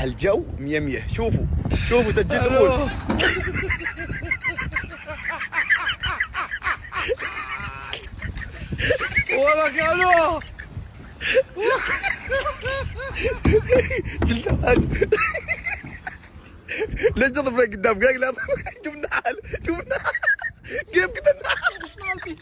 الجو مية مية. شوفوا شوفوا تسجيل دخول. ولك الو ليش تضرب قدام قايل لا شوف النحل شوف النحل كيف كذا النحل